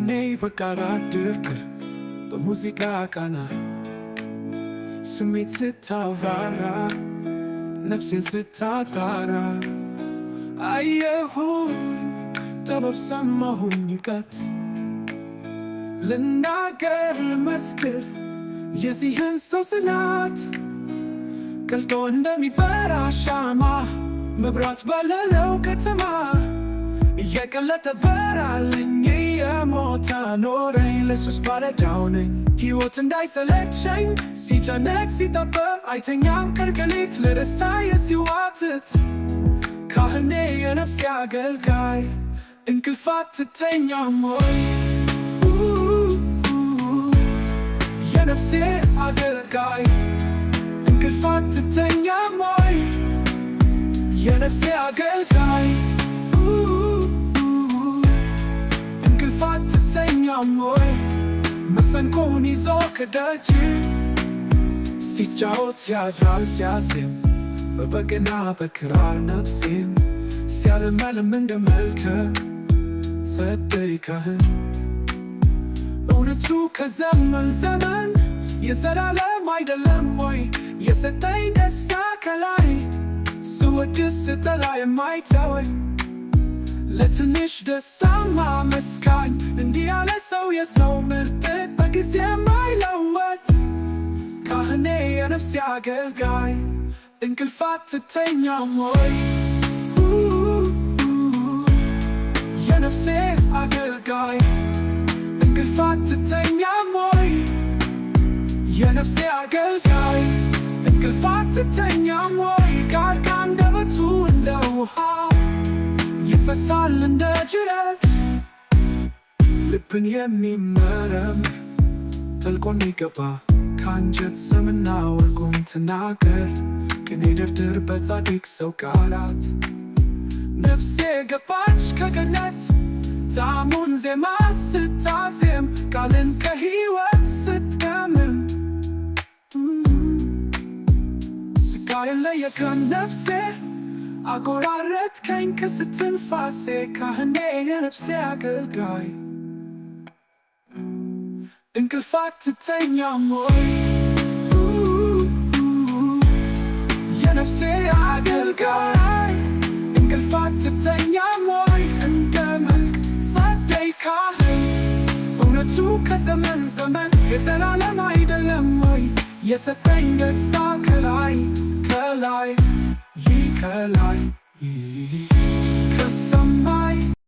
ካህኔ በቃል አድርገህ በሙዚቃ ቃና ስሜት ስታብራራ ነፍሴን ስታጣራ አየሁኝ ጥበብ ሰማሁኝ እውቀት ልናገር ልመስክር የዚህን ሰው ጽናት ቀልጦ እንደሚበራ ሻማ መብራት በሌለው ከተማ እየቀለጠ በራልኝ እየሞተ ኖረኝ ለሱስ ባለዕዳው ነኝ ሕይወት እንዳይሰለቸኝ ሲጨነቅ ሲጠበብ አይተኛም ከርቀሌት ለደስታ ሲዋትት ካህኔ የነፍሴ አገልጋይ እንቅልፍ አትተኛም ወይ የነፍሴ አገልጋይ እንቅልፍ አትተኛም ወይ የነፍሴ አገልጋይ እንቅልፍ አትተኛም ወይ መሰንቆውን ይዞ ከደጅ ሲጫወት ያድራል ሲያዜም በበገና በክራር ነፍሴን ሲያለመልም እንደ መልከ ጸደይ ካህን እውነቱ ከዘመን ዘመን የዘላለም አይደለም ወይ የሰጠኝ ደስታ ከላይ ስወድስ ስጠላ የማይተወኝ ለትንሽ ደስታ ማመስጋኝ እንዲህ ያለ ሰው የሰው ምርጥ በጊዜ የማይለወጥ ካህኔ የነፍሴ አገልጋይ እንቅልፍ አትተኛም ወይ የነፍሴ አገልጋይ እንቅልፍ አትተኛም ወይ የነፍሴ አገልጋይ እንቅልፍ አትተኛም ወይ ቃል ከአንደበቱ እንደ ውሃ ይፈሳል እንደ ጅረት ልብን የሚመረምር ጠልቆ የሚገባ ከአንጀት ስምና ወርቁን ትናገር ቅኔ ደርድር በጻድቅ ሰው ቃላት ነፍሴ ገባች ከገነት ጣዕሙን ዜማ ስታዜም ቃልን ከሕይወት ስትቀምም ስጋዬን ለየከን ነፍሴ አቆራረጥከኝ ከስትንፋሴ ካህኔ የነፍሴ አገልጋይ እንቅልፍ አትተኛም ወይ የነፍሴ አገልጋይ እንቅልፍ አትተኛም ወይ እንደ መልክ ጸደይ ካህን እውነቱ ከዘመን ዘመን የዘላለም አይደለም ወይ የሰጠኝ ደስታ ከላይ ከላይ ከላይ ከሰማ